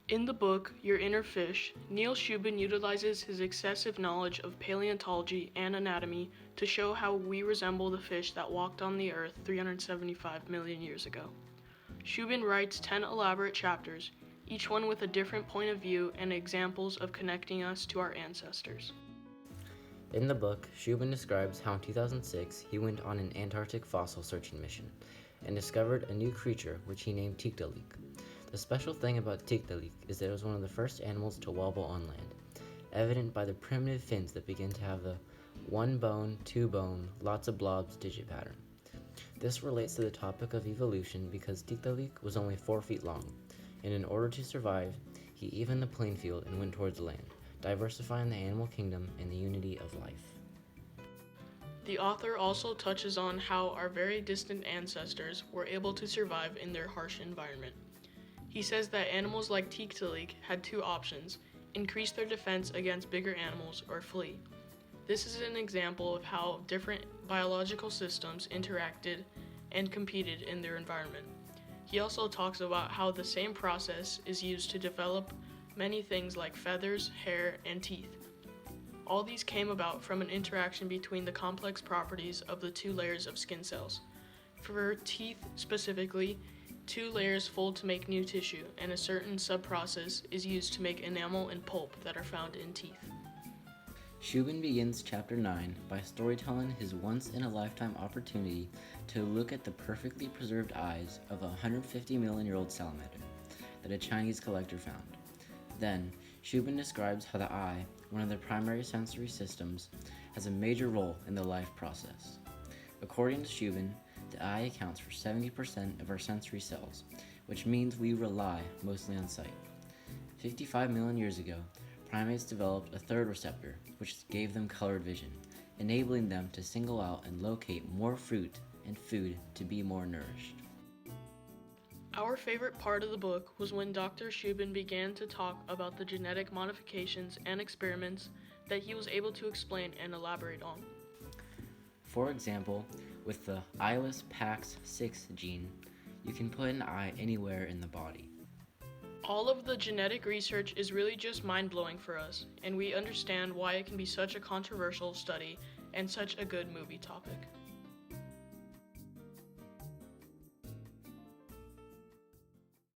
In the book, Your Inner Fish, Neil Shubin utilizes his excessive knowledge of paleontology and anatomy to show how we resemble the fish that walked on the earth 375 million years ago. Shubin writes 10 elaborate chapters, each one with a different point of view and examples of connecting us to our ancestors. In the book, Shubin describes how in 2006 he went on an Antarctic fossil searching mission and discovered a new creature which he named Tiktaalik. The special thing about Tiktaalik is that it was one of the first animals to wobble on land, evident by the primitive fins that begin to have the one bone, two bone, lots of blobs digit pattern. This relates to the topic of evolution because Tiktaalik was only 4 feet long, and in order to survive, he evened the playing field and went towards land, diversifying the animal kingdom and the unity of life. The author also touches on how our very distant ancestors were able to survive in their harsh environment. He says that animals like Tiktaalik had two options: increase their defense against bigger animals or flee. This is an example of how different biological systems interacted and competed in their environment. He also talks about how the same process is used to develop many things like feathers, hair, and teeth. All these came about from an interaction between the complex properties of the two layers of skin cells. For teeth specifically, 2 layers fold to make new tissue, and a certain sub-process is used to make enamel and pulp that are found in teeth. Shubin begins chapter 9 by storytelling his once-in-a-lifetime opportunity to look at the perfectly preserved eyes of a 150-million-year-old salamander that a Chinese collector found. Then, Shubin describes how the eye, one of the primary sensory systems, has a major role in the life process. According to Shubin, the eye accounts for 70% of our sensory cells, which means we rely mostly on sight. 55 million years ago, primates developed a third receptor, which gave them colored vision, enabling them to single out and locate more fruit and food to be more nourished. Our favorite part of the book was when Dr. Shubin began to talk about the genetic modifications and experiments that he was able to explain and elaborate on. For example, with the eyeless PAX6 gene, you can put an eye anywhere in the body. All of the genetic research is really just mind-blowing for us, and we understand why it can be such a controversial study and such a good movie topic.